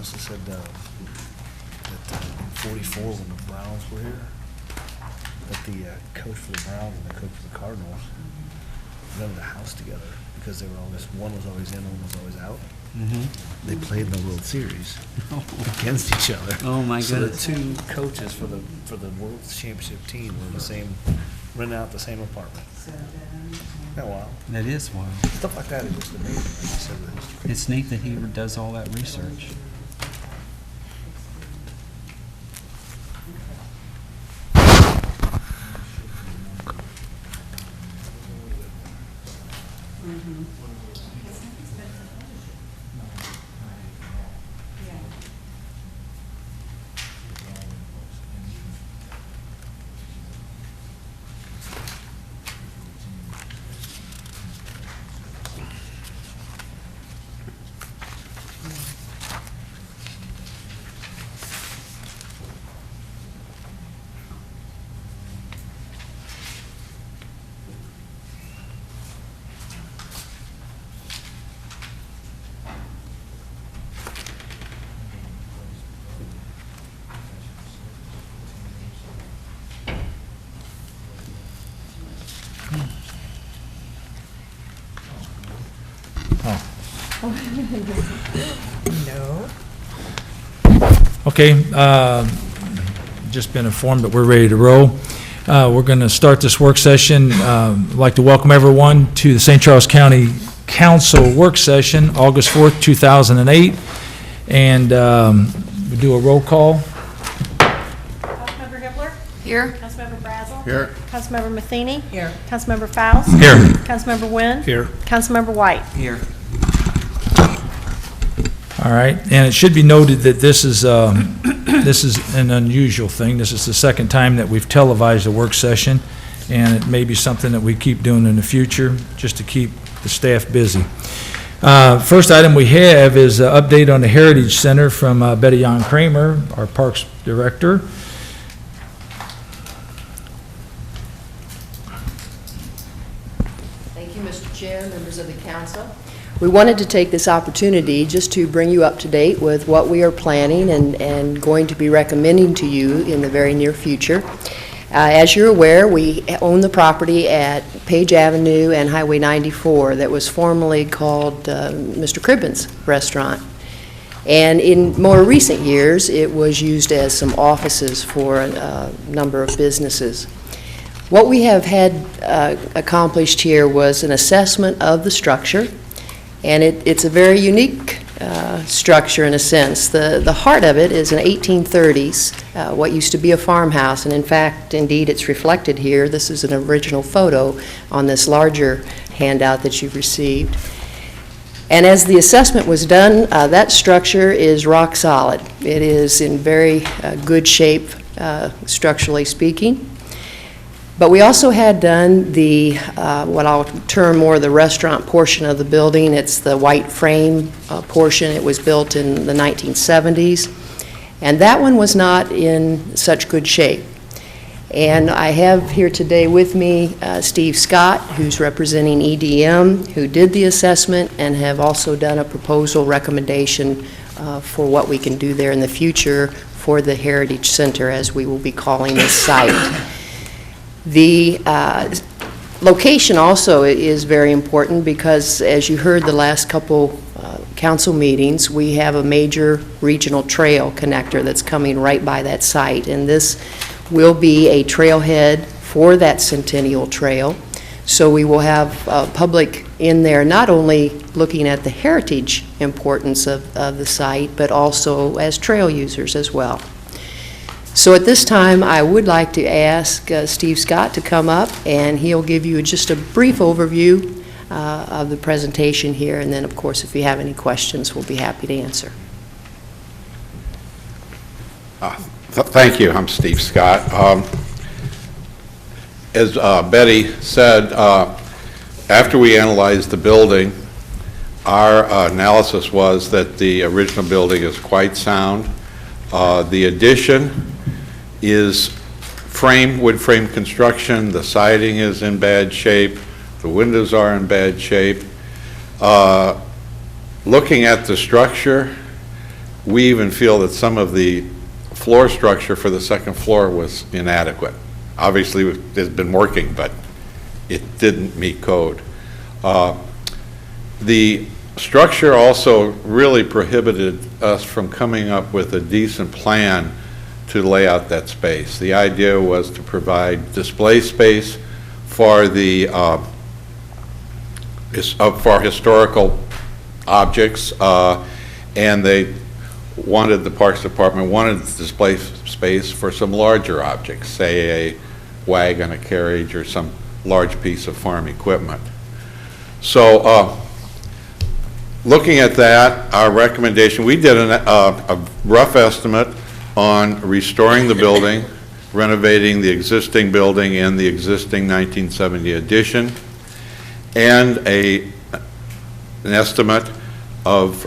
also said that in '44, when the Browns were here, that the coach for the Browns and the coach for the Cardinals rented a house together because they were always, one was always in, one was always out. Mm-hmm. They played in the World Series against each other. Oh, my So goodness. the two coaches for the World Championship team were in the same, renting out the same apartment. Isn't that wild? That is wild. Stuff like that is just amazing, like you said, the history. It's neat that he does all that research. No. Okay, just been informed that we're ready to roll. We're going to start this work session. I'd like to welcome everyone to the St. Charles County Council Work Session, August 4th, 2008. And we do a roll call. Councilmember Hibbler? Here. Councilmember Brazel? Here. Councilmember Matheny? Here. Councilmember Faust? Here. Councilmember Wynn? Here. Councilmember White? Here. All right, and it should be noted that this is an unusual thing. This is the second time that we've televised a work session, and it may be something that we keep doing in the future, just to keep the staff busy. First item we have is an update on the Heritage Center from Betty Ann Kramer, our Parks Director. Thank you, Mr. Chair, members of the council. We wanted to take this opportunity just to bring you up to date with what we are planning and going to be recommending to you in the very near future. As you're aware, we own the property at Page Avenue and Highway 94 that was formerly called Mr. Cribbin's Restaurant. And in more recent years, it was used as some offices for a number of businesses. What we have had accomplished here was an assessment of the structure, and it's a very unique structure in a sense. The heart of it is an 1830s, what used to be a farmhouse, and in fact, indeed, it's reflected here. This is an original photo on this larger handout that you've received. And as the assessment was done, that structure is rock solid. It is in very good shape, structurally speaking. But we also had done the, what I'll term more the restaurant portion of the building. It's the white frame portion. It was built in the 1970s. And that one was not in such good shape. And I have here today with me Steve Scott, who's representing EDM, who did the assessment and have also done a proposal recommendation for what we can do there in the future for the Heritage Center, as we will be calling this site. The location also is very important because, as you heard the last couple council meetings, we have a major regional trail connector that's coming right by that site, and this will be a trailhead for that Centennial Trail. So we will have public in there not only looking at the heritage importance of the site, but also as trail users as well. So at this time, I would like to ask Steve Scott to come up, and he'll give you just a brief overview of the presentation here, and then, of course, if you have any questions, we'll be happy to answer. Thank you. I'm Steve Scott. As Betty said, after we analyzed the building, our analysis was that the original building is quite sound. The addition is wood frame construction. The siding is in bad shape. The windows are in bad shape. Looking at the structure, We even feel that some of the floor structure for the second floor was inadequate. Obviously, it's been working, but it didn't meet code. The structure also really prohibited us from coming up with a decent plan to lay out that space. The idea was to provide display space for the for historical objects, and they wanted, the Parks Department wanted display space for some larger objects, say a wagon, a carriage, or some large piece of farm equipment. So looking at that, our recommendation, we did a rough estimate on restoring the building, renovating the existing building and the existing 1970 addition, and an estimate of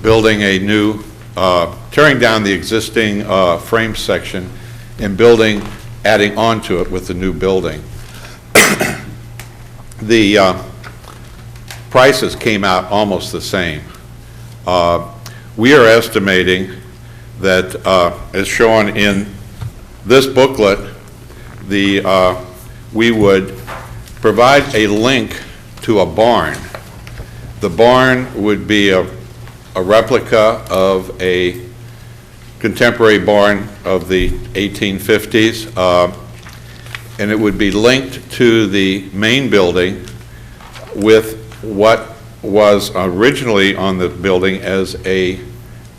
building a new, tearing down the existing frame section and building, adding onto it with the new building. The prices came out almost the same. We are estimating that, as shown in this booklet, we would provide a link to a barn. The barn would be a replica of a contemporary barn of the 1850s, and it would be linked to the main building with what was originally on the building as a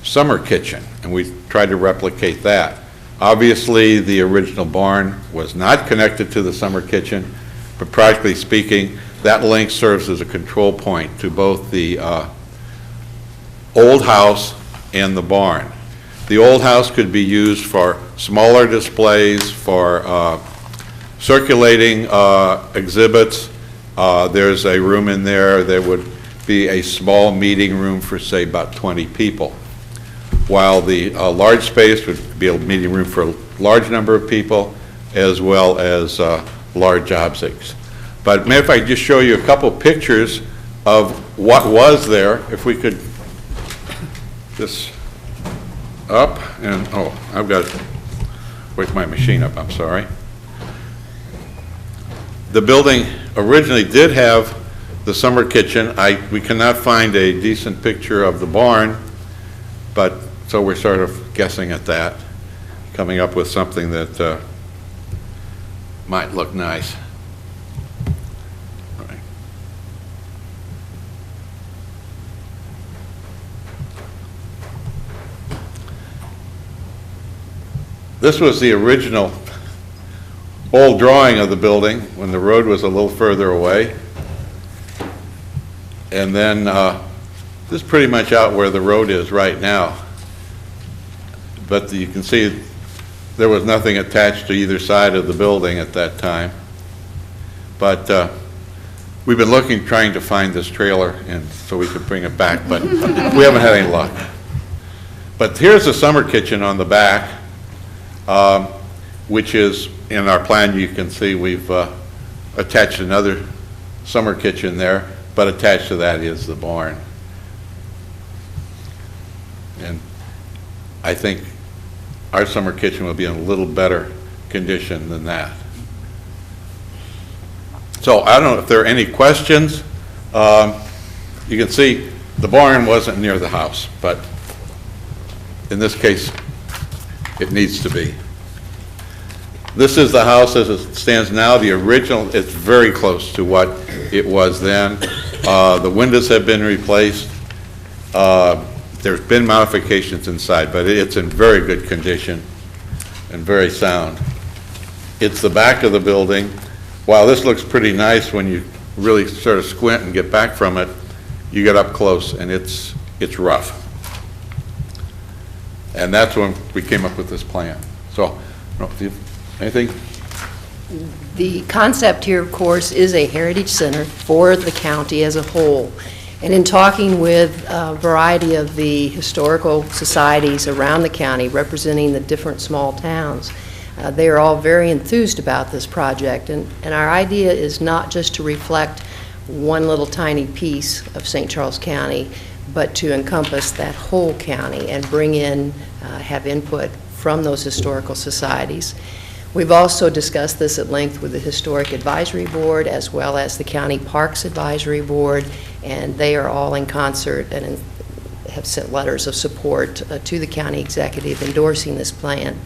summer kitchen, and we tried to replicate that. Obviously, the original barn was not connected to the summer kitchen, but practically speaking, that link serves as a control point to both the old house and the barn. The old house could be used for smaller displays, for circulating exhibits. There's a room in there that would be a small meeting room for, say, about 20 people, while the large space would be a meeting room for a large number of people, as well as large objects. But if I just show you a couple pictures of what was there, if we could just up, and oh, I've got to wake my machine up, I'm sorry. The building originally did have the summer kitchen. We cannot find a decent picture of the barn, but so we're sort of guessing at that, coming up with something that might look nice. All right. This was the original old drawing of the building when the road was a little further away. And then this is pretty much out where the road is right now. But you can see there was nothing attached to either side of the building at that time. But we've been looking, trying to find this trailer, and so we could bring it back, but we haven't had any luck. But here's the summer kitchen on the back, which is, in our plan, you can see we've attached another summer kitchen there, but attached to that is the barn. And I think our summer kitchen will be in a little better condition than that. So I don't know if there are any questions. You can see the barn wasn't near the house, but in this case, it needs to be. This is the house as it stands now. The original, it's very close to what it was then. The windows have been replaced. There's been modifications inside, but it's in very good condition and very sound. It's the back of the building. While this looks pretty nice when you really sort of squint and get back from it, you get up close and it's rough. And that's when we came up with this plan. So, I don't know if you anything? The concept here, of course, is a heritage center for the county as a whole. And in talking with a variety of the historical societies around the county representing the different small towns, they are all very enthused about this project. And our idea is not just to reflect one little tiny piece of St. Charles County, but to encompass that whole county and bring in, have input from those historical societies. We've also discussed this at length with the Historic Advisory Board as well as the County Parks Advisory Board, and they are all in concert and have sent letters of support to the county executive endorsing this plan.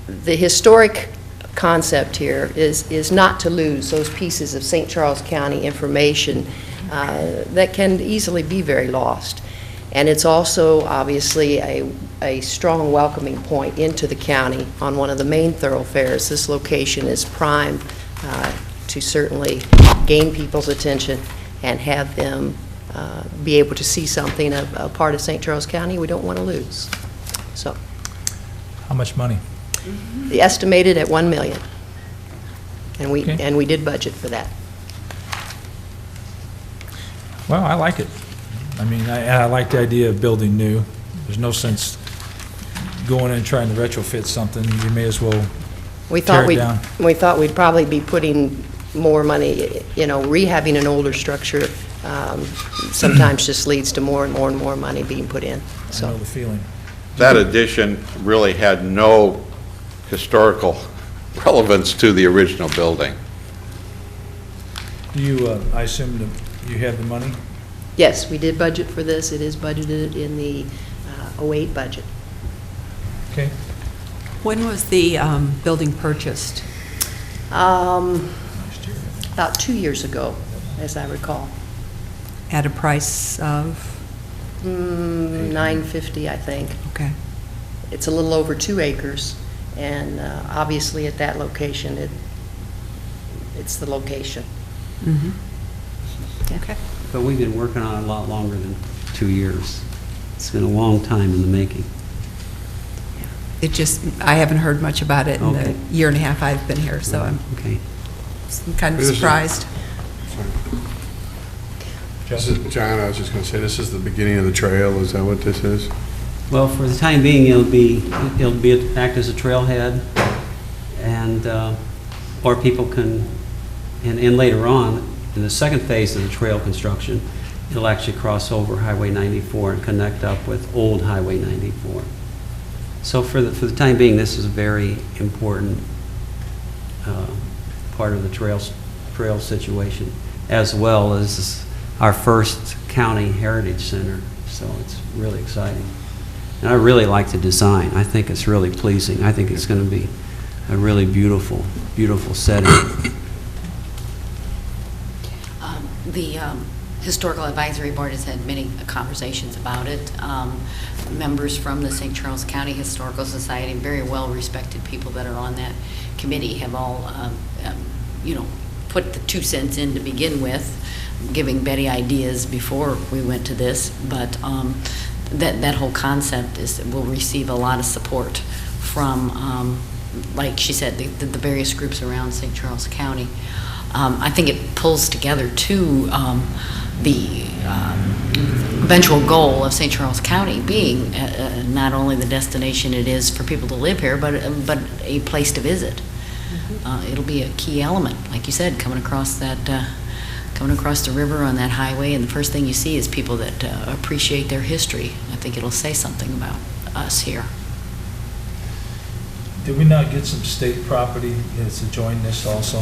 The historic concept here is not to lose those pieces of St. Charles County information that can easily be very lost. And it's also obviously a strong welcoming point into the county on one of the main thoroughfares. This location is prime to certainly gain people's attention and have them be able to see something, a part of St. Charles County we don't want to lose. So, How much money? the estimated at $1 million. Okay. And we did budget for that. Well, I like it. I mean, I like the idea of building new. There's no sense going in and trying to retrofit something. You may as well We tear thought it down. we thought we'd probably be putting more money, rehabbing an older structure sometimes just leads to more and more and more money being put in, I know so. the feeling. That addition really had no historical relevance to the original building. Do you, I assume that you have the money? Yes, we did budget for this. It is budgeted in the '08 budget. Okay. When was the building purchased? About 2 years ago, as I recall. At a price of, $950, I think. okay. It's a little over 2 acres, and obviously at that location, it's the location. Mhm. Okay. But we've been working on it a lot longer than 2 years. It's been a long time in the making. It just, I haven't heard much about it in Okay. the year and a half I've been here, so I'm Okay. kind of This is- surprised. John, I was just going to say, this is the beginning of the trail, is that what this is? Well, for the time being, it'll be act as a trailhead, and, or people can, and later on, in the second phase of the trail construction, it'll actually cross over Highway 94 and connect up with old Highway 94. So for the time being, this is a very important part of the trail situation, as well as our first county heritage center. So it's really exciting. And I really like the design. I think it's really pleasing. I think it's going to be a really beautiful, beautiful setting. The Historical Advisory Board has had many conversations about it. Members from the St. Charles County Historical Society, very well-respected people that are on that committee, have all, put the 2 cents in to begin with, giving Betty ideas before we went to this. But that whole concept will receive a lot of support from, like she said, the various groups around St. Charles County. I think it pulls together, too, the eventual goal of St. Charles County being not only the destination it is for people to live here, but a place to visit. It'll be a key element, like you said, coming across the river on that highway, and the first thing you see is people that appreciate their history. I think it'll say something about us here. Did we not get some state property to join this also?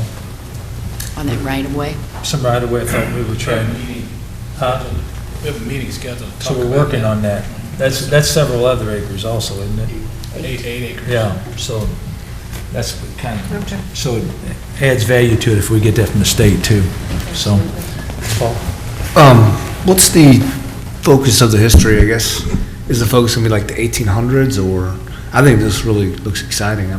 On that right-of-way. Some right away, I thought we were trying. Huh? We have a meeting scheduled to So talk we're about working on that. That's several other acres also, isn't it? 8 acres. Yeah, so that's kind Okay. of, so it adds value to it if we get that from the state too, so. Paul? What's the focus of the history, I guess? Is the focus going to be like the 1800s, or, I think this really looks exciting.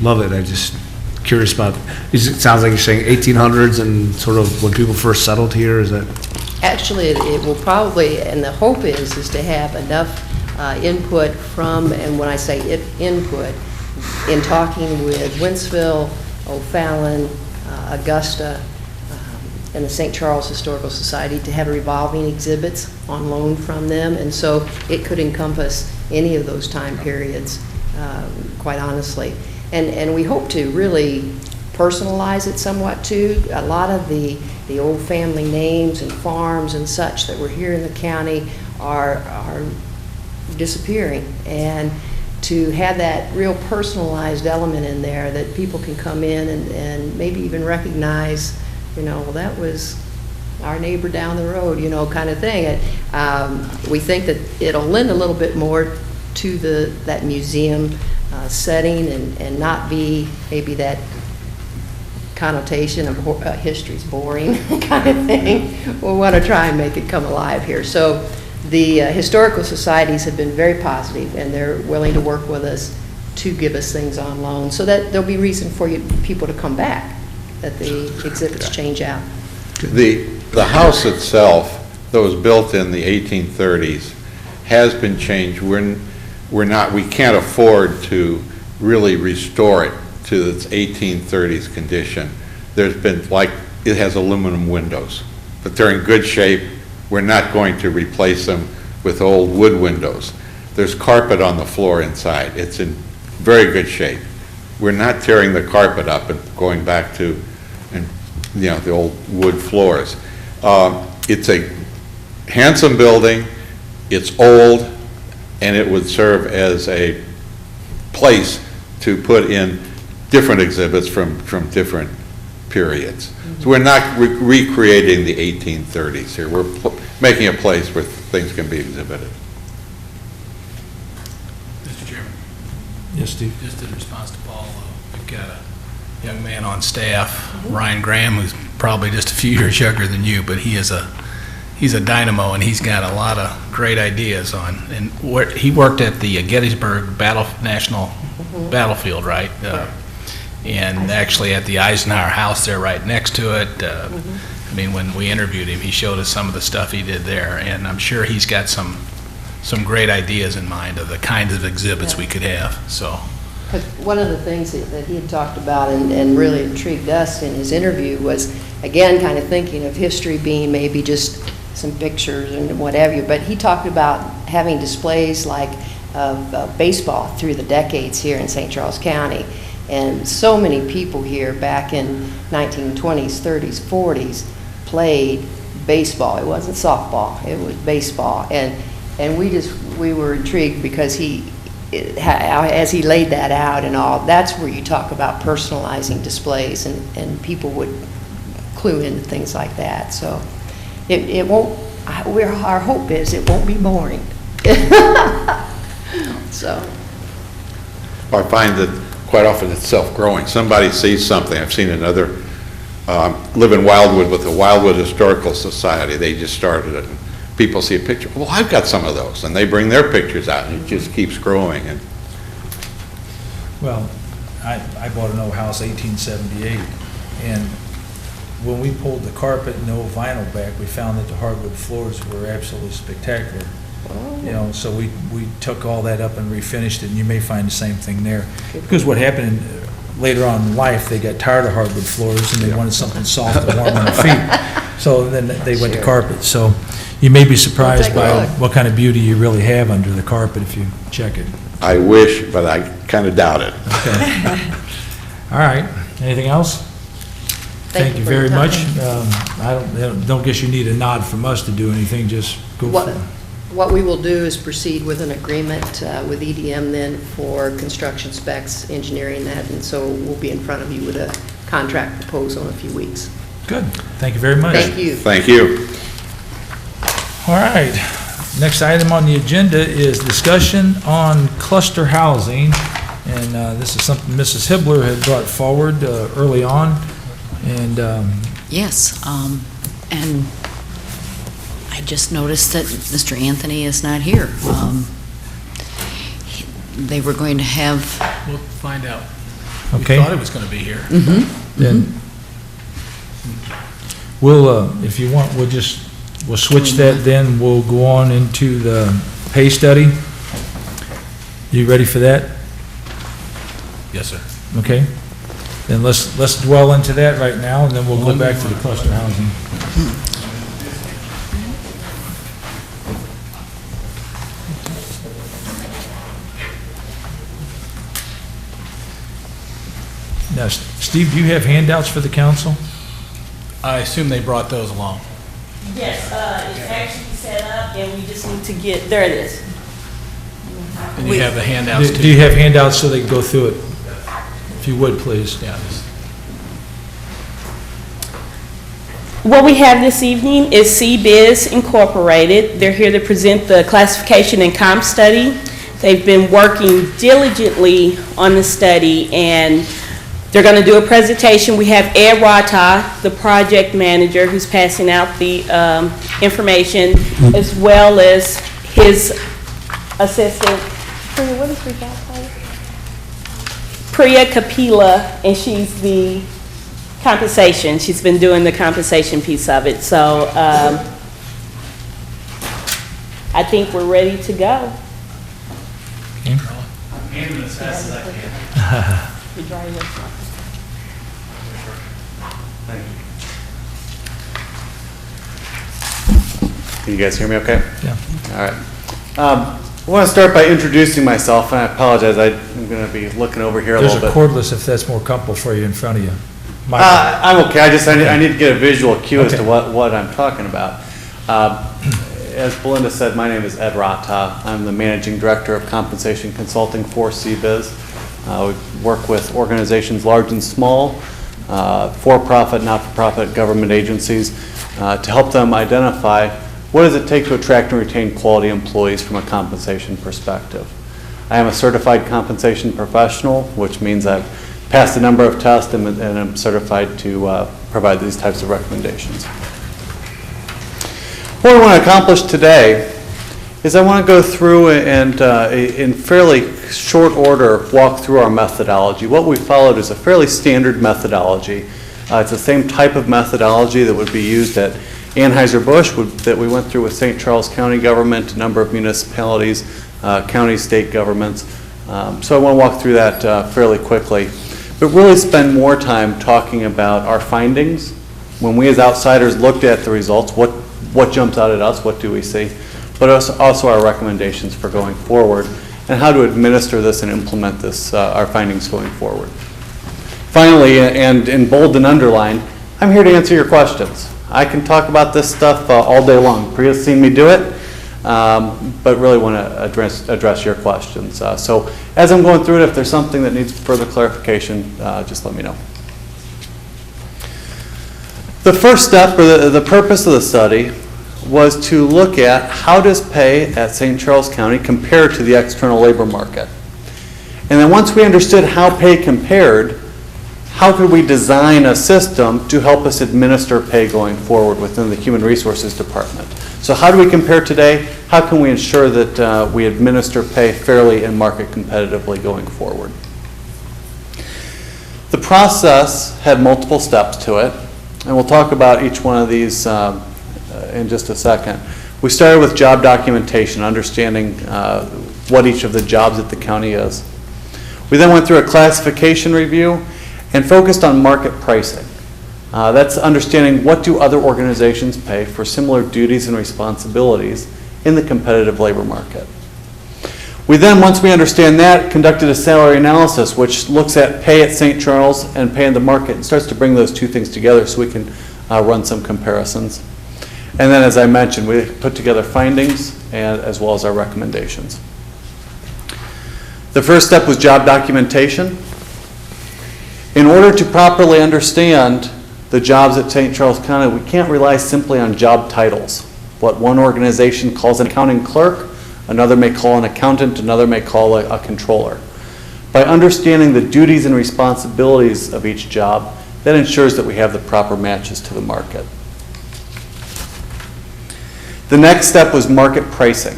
Love it. I just curious about, it sounds like you're saying 1800s and sort of when people first settled here, is that? Actually, it will probably, and the hope is to have enough input from, and when I say input, in talking with Wentzville, O'Fallon, Augusta, and the St. Charles Historical Society, to have revolving exhibits on loan from them, and so it could encompass any of those time periods, quite honestly. And we hope to really personalize it somewhat too. A lot of the old family names and farms and such that were here in the county are disappearing. And to have that real personalized element in there that people can come in and maybe even recognize, well, that was our neighbor down the road, kind of thing. We think that it'll lend a little bit more to that museum setting and not be maybe that connotation of history's boring kind of thing. We want to try and make it come alive here. So the historical societies have been very positive, and they're willing to work with us to give us things on loan so that there'll be reason for people to come back, that the exhibits change out. The house itself, that was built in the 1830s, has been changed. We can't afford to really restore it to its 1830s condition. There's been, it has aluminum windows, but they're in good shape. We're not going to replace them with old wood windows. There's carpet on the floor inside. It's in very good shape. We're not tearing the carpet up and going back to, the old wood floors. It's a handsome building. It's old, and it would serve as a place to put in different exhibits from different periods. So we're not recreating the 1830s here. We're making a place where things can be exhibited. Mr. Chairman, Yes, Steve? just in response to Paul, we've got a young man on staff, Ryan Graham, who's probably just a few years younger than you, but he's a dynamo, and he's got a lot of great ideas on. And he worked at the Gettysburg National Battlefield, right? And actually at the Eisenhower House there right next to it. I mean, when we interviewed him, he showed us some of the stuff he did there, and I'm sure he's got some great ideas in mind of the kinds of exhibits we could have. So, But one of the things that he had talked about and really intrigued us in his interview was, again, kind of thinking of history being maybe just some pictures and what have you, but he talked about having displays like of baseball through the decades here in St. Charles County. And so many people here back in 1920s, 30s, 40s played baseball. It wasn't softball, it was baseball. And we were intrigued because as he laid that out and all, that's where you talk about personalizing displays, and people would clue into things like that. So it won't, our hope is it won't be boring. So. I find that quite often it's self-growing. Somebody sees something. I've seen another, live in Wildwood with the Wildwood Historical Society. They just started it. And people see a picture. Well, I've got some of those. And they bring their pictures out, and it just keeps growing. And Well, I bought an old house, 1878, and when we pulled the carpet and the old vinyl back, we found that the hardwood floors were absolutely spectacular. So we took all that up and refinished it, and you may find the same thing there. Because what happened later on in life, they got tired of hardwood floors, and they wanted something soft and warm on their feet. So then they went to carpet. So you may be surprised by what kind of beauty you really have under the carpet if you check it. I wish, but I kind of doubt it. Okay. All right. Anything else? Thank you very much. I don't guess you need a nod from us to do anything. Just go for it. What we will do is proceed with an agreement with EDM then for construction specs, engineering that, and so we'll be in front of you with a contract proposal in a few weeks. Good. Thank you very much. Thank you. Thank you. All right. Next item on the agenda is discussion on cluster housing, and this is something Mrs. Hibbler had brought forward early on, and Yes, and I just noticed that Mr. Anthony is not here. They were going to have, we'll find out. Okay. We thought he was going to be here. then we'll, if you want, we'll switch that, then we'll go on into the pay study. You ready for that? Yes, sir. Okay. Then let's dwell into that right now, and then we'll go back to the cluster housing. Now, Steve, do you have handouts for the council? I assume they brought those along. Yes, it's actually set up, and we just need to get, there it is. And you have the handouts too. Do you have handouts so they can go through it? If you would, please. Yeah. What we have this evening is CBiz Incorporated. They're here to present the classification and comp study. They've been working diligently on the study, and they're going to do a presentation. We have Ed Rata, the project manager, who's passing out the information, as well as his assistant, Priya, what is her job title? Priya Kapila, and she's the compensation. She's been doing the compensation piece of it. So I think we're ready to go. Handing as fast as I can. You dry your lips off. Can you guys hear me okay? Yeah. All right. I want to start by introducing myself, and I apologize, I'm going to be looking over here a There's little a bit. cordless if that's more comfortable for you in front of you. Mike. I'm okay, I need to get a visual cue as to Okay. what I'm talking about. As Belinda said, my name is Ed Rata. I'm the Managing Director of Compensation Consulting for CBiz. We work with organizations large and small, for-profit, not-for-profit government agencies, to help them identify what does it take to attract and retain quality employees from a compensation perspective. I am a certified compensation professional, which means I've passed a number of tests and I'm certified to provide these types of recommendations. What I want to accomplish today is I want to go through and in fairly short order walk through our methodology. What we followed is a fairly standard methodology. It's the same type of methodology that would be used at Anheuser-Busch that we went through with St. Charles County government, a number of municipalities, county, state governments. So I want to walk through that fairly quickly, but really spend more time talking about our findings. When we as outsiders looked at the results, what jumps out at us, what do we see, but also our recommendations for going forward and how to administer this and implement this, our findings going forward. Finally, and in bold and underlined, I'm here to answer your questions. I can talk about this stuff all day long. Priya's seen me do it, but really want to address your questions. So as I'm going through it, if there's something that needs further clarification, just let me know. The first step, or the purpose of the study, was to look at how does pay at St. Charles County compare to the external labor market. And then once we understood how pay compared, how could we design a system to help us administer pay going forward within the Human Resources Department? So how do we compare today? How can we ensure that we administer pay fairly and market competitively going forward? The process had multiple steps to it, and we'll talk about each one of these in just a second. We started with job documentation, understanding what each of the jobs at the county is. We then went through a classification review and focused on market pricing. That's understanding what do other organizations pay for similar duties and responsibilities in the competitive labor market. We then, once we understand that, conducted a salary analysis which looks at pay at St. Charles and pay in the market and starts to bring those two things together so we can run some comparisons. And then, as I mentioned, we put together findings and as well as our recommendations. The first step was job documentation. In order to properly understand the jobs at St. Charles County, we can't rely simply on job titles. What one organization calls an accounting clerk, another may call an accountant, another may call a controller. By understanding the duties and responsibilities of each job, that ensures that we have the proper matches to the market. The next step was market pricing.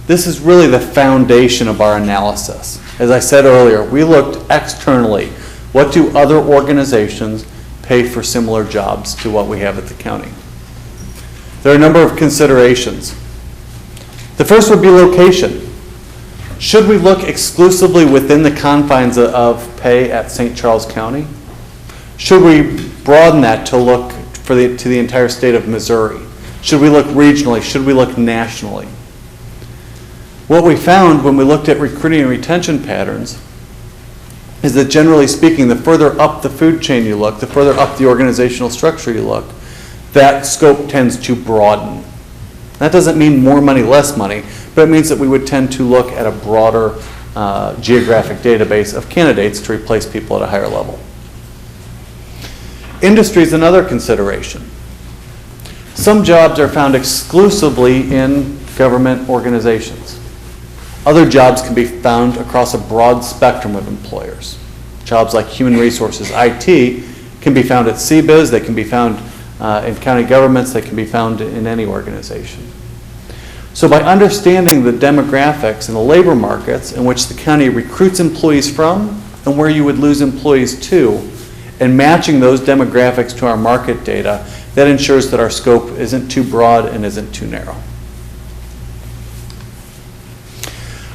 This is really the foundation of our analysis. As I said earlier, we looked externally. What do other organizations pay for similar jobs to what we have at the county? There are a number of considerations. The first would be location. Should we look exclusively within the confines of pay at St. Charles County? Should we broaden that to look to the entire state of Missouri? Should we look regionally? Should we look nationally? What we found when we looked at recruiting and retention patterns is that generally speaking, the further up the food chain you look, the further up the organizational structure you look, that scope tends to broaden. That doesn't mean more money, less money, but it means that we would tend to look at a broader geographic database of candidates to replace people at a higher level. Industry is another consideration. Some jobs are found exclusively in government organizations. Other jobs can be found across a broad spectrum of employers. Jobs like human resources, IT, can be found at CBIZ, they can be found in county governments, they can be found in any organization. So by understanding the demographics and the labor markets in which the county recruits employees from and where you would lose employees to, and matching those demographics to our market data, that ensures that our scope isn't too broad and isn't too narrow.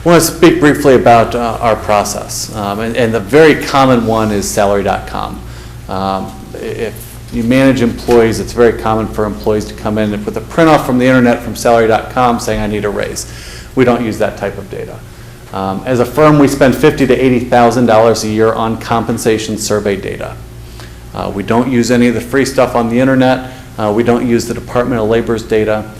I want to speak briefly about our process, and the very common one is salary.com. If you manage employees, it's very common for employees to come in with a printout from the internet from salary.com saying, I need a raise. We don't use that type of data. As a firm, we spend $50,000 to $80,000 a year on compensation survey data. We don't use any of the free stuff on the internet. We don't use the Department of Labor's data.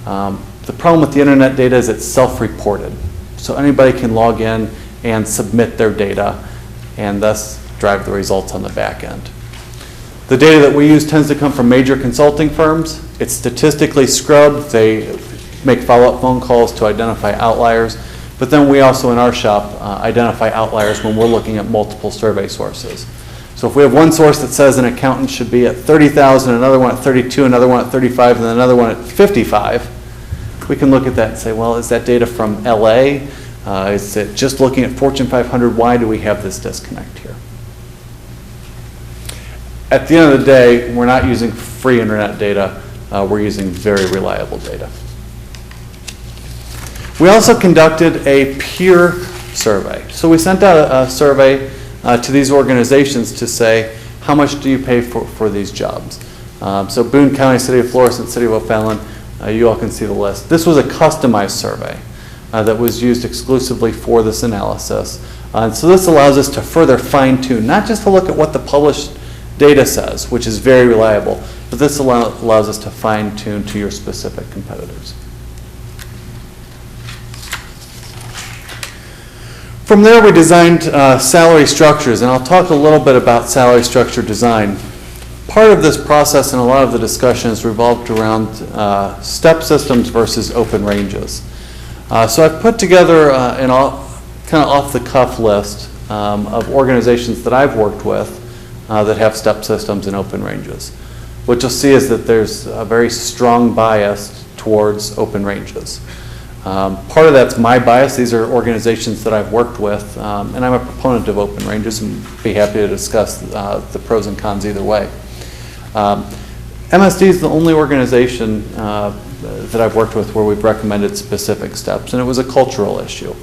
The problem with the internet data is it's self-reported. So anybody can log in and submit their data and thus drive the results on the back end. The data that we use tends to come from major consulting firms. It's statistically scrubbed. They make follow-up phone calls to identify outliers. But then we also in our shop identify outliers when we're looking at multiple survey sources. So if we have one source that says an accountant should be at 30,000, another one at 32, another one at 35, and then another one at 55, we can look at that and say, well, is that data from LA? Is it just looking at Fortune 500? Why do we have this disconnect here? At the end of the day, we're not using free internet data. We're using very reliable data. We also conducted a peer survey. So we sent out a survey to these organizations to say, how much do you pay for these jobs? So Boone County, City of Florissant, City of O'Fallon, you all can see the list. This was a customized survey that was used exclusively for this analysis. And so this allows us to further fine-tune, not just to look at what the published data says, which is very reliable, but this allows us to fine-tune to your specific competitors. From there, we designed salary structures, and I'll talk a little bit about salary structure design. Part of this process and a lot of the discussions revolved around step systems versus open ranges. So I've put together an kind of off-the-cuff list of organizations that I've worked with that have step systems and open ranges. What you'll see is that there's a very strong bias towards open ranges. Part of that's my bias. These are organizations that I've worked with, and I'm a proponent of open ranges and be happy to discuss the pros and cons either way. MSD is the only organization that I've worked with where we've recommended specific steps, and it was a cultural issue.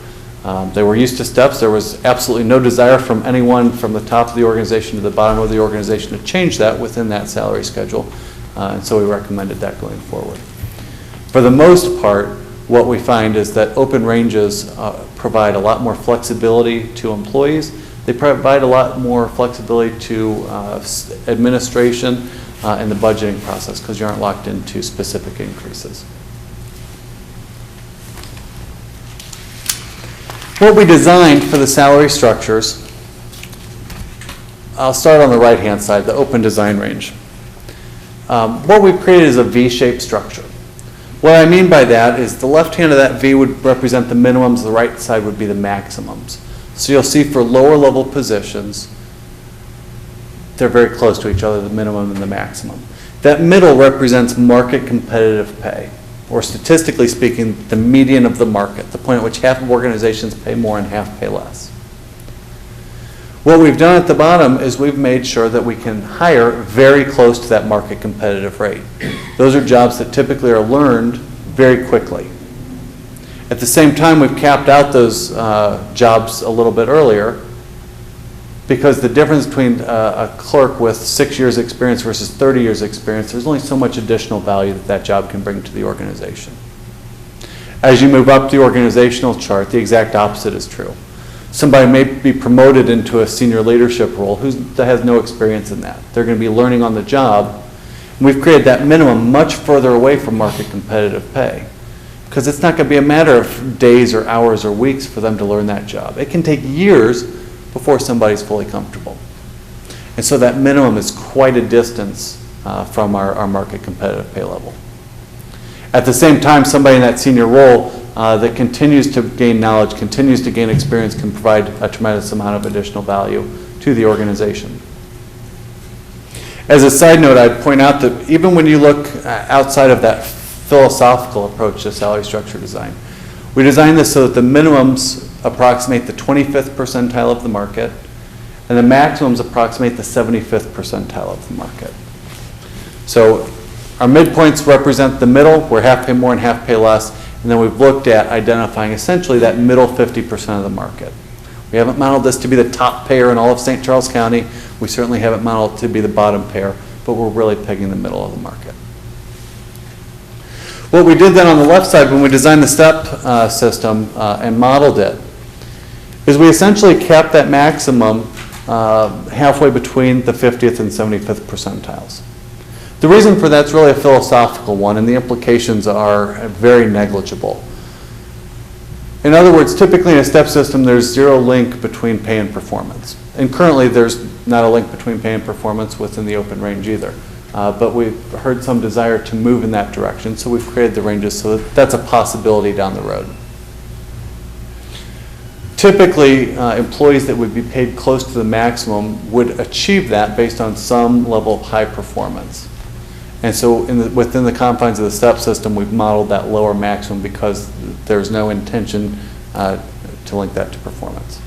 They were used to steps. There was absolutely no desire from anyone from the top of the organization to the bottom of the organization to change that within that salary schedule, and so we recommended that going forward. For the most part, what we find is that open ranges provide a lot more flexibility to employees. They provide a lot more flexibility to administration and the budgeting process because you aren't locked into specific increases. What we designed for the salary structures, I'll start on the right-hand side, the open design range. What we've created is a V-shaped structure. What I mean by that is the left hand of that V would represent the minimums, the right side would be the maximums. So you'll see for lower level positions, they're very close to each other, the minimum and the maximum. That middle represents market competitive pay, or statistically speaking, the median of the market, the point at which half of organizations pay more and half pay less. What we've done at the bottom is we've made sure that we can hire very close to that market competitive rate. Those are jobs that typically are learned very quickly. At the same time, we've capped out those jobs a little bit earlier because the difference between a clerk with 6 years experience versus 30 years experience, there's only so much additional value that that job can bring to the organization. As you move up the organizational chart, the exact opposite is true. somebody may be promoted into a senior leadership role that has no experience in that. They're going to be learning on the job. And we've created that minimum much further away from market competitive pay, because it's not going to be a matter of days or hours or weeks for them to learn that job. It can take years before somebody's fully comfortable. And so that minimum is quite a distance from our market competitive pay level. At the same time, somebody in that senior role that continues to gain knowledge, continues to gain experience, can provide a tremendous amount of additional value to the organization. As a side note, I'd point out that even when you look outside of that philosophical approach to salary structure design, we designed this so that the minimums approximate the 25th percentile of the market, and the maximums approximate the 75th percentile of the market. So our midpoints represent the middle, where half pay more and half pay less, and then we've looked at identifying essentially that middle 50% of the market. We haven't modeled this to be the top payer in all of St. Charles County. We certainly haven't modeled it to be the bottom payer, but we're really pegging the middle of the market. What we did then on the left side when we designed the STEP system and modeled it is we essentially capped that maximum halfway between the 50th and 75th percentiles. The reason for that's really a philosophical one, and the implications are very negligible. In other words, typically in a STEP system, there's zero link between pay and performance. And currently, there's not a link between pay and performance within the open range either. But we've heard some desire to move in that direction, so we've created the ranges so that that's a possibility down the road. Typically, employees that would be paid close to the maximum would achieve that based on some level of high performance. And so within the confines of the STEP system, we've modeled that lower maximum because there's no intention to link that to performance.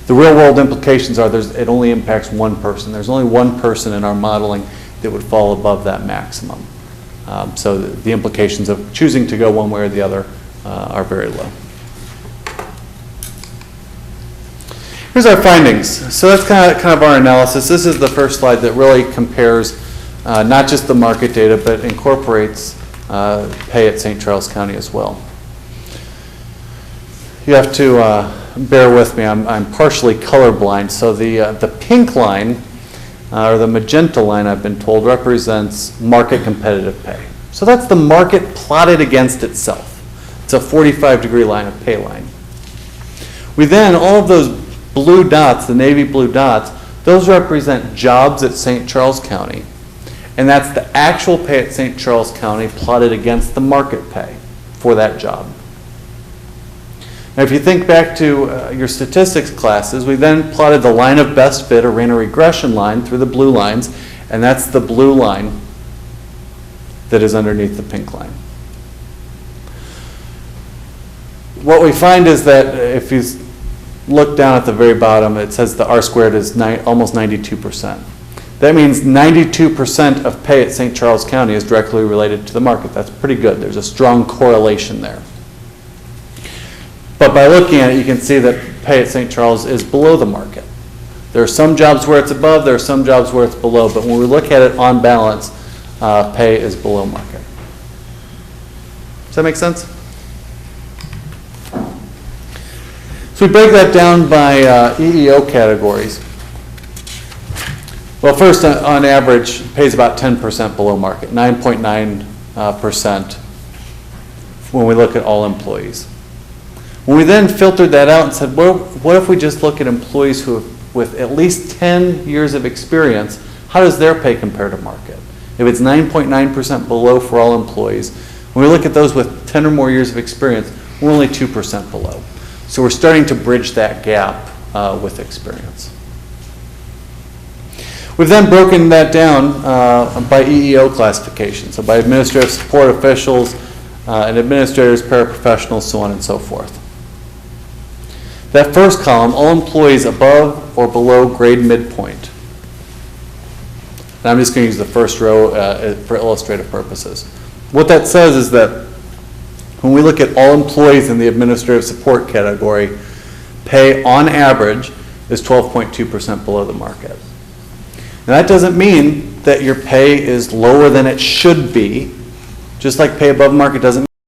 The real world implications are it only impacts one person. There's only one person in our modeling that would fall above that maximum. So the implications of choosing to go one way or the other are very low. Here's our findings. So that's kind of our analysis. This is the first slide that really compares not just the market data, but incorporates pay at St. Charles County as well. You have to bear with me. I'm partially colorblind. So the pink line, or the magenta line, I've been told, represents market competitive pay. So that's the market plotted against itself. It's a 45-degree line, a pay line. We then, all of those blue dots, the navy blue dots, those represent jobs at St. Charles County. And that's the actual pay at St. Charles County plotted against the market pay for that job. Now, if you think back to your statistics classes, we then plotted the line of best fit, or ran a regression line through the blue lines, and that's the blue line that is underneath the pink line. What we find is that if you look down at the very bottom, it says the R squared is almost 92%. That means 92% of pay at St. Charles County is directly related to the market. That's pretty good. There's a strong correlation there. But by looking at it, you can see that pay at St. Charles is below the market. There are some jobs where it's above, there are some jobs where it's below, but when we look at it on balance, pay is below market. Does that make sense? So we break that down by EEO categories. Well, first, on average, pays about 10% below market, 9.9% when we look at all employees. When we then filtered that out and said, well, what if we just look at employees who have, with at least 10 years of experience, how does their pay compare to market? If it's 9.9% below for all employees, when we look at those with 10 or more years of experience, we're only 2% below. So we're starting to bridge that gap with experience. We've then broken that down by EEO classification, so by administrative support officials and administrators, paraprofessionals, so on and so forth. That first column, all employees above or below grade midpoint. And I'm just going to use the first row for illustrative purposes. What that says is that when we look at all employees in the administrative support category, pay on average is 12.2% below the market. Now that doesn't mean that your pay is lower than it should be. Just like pay above market doesn't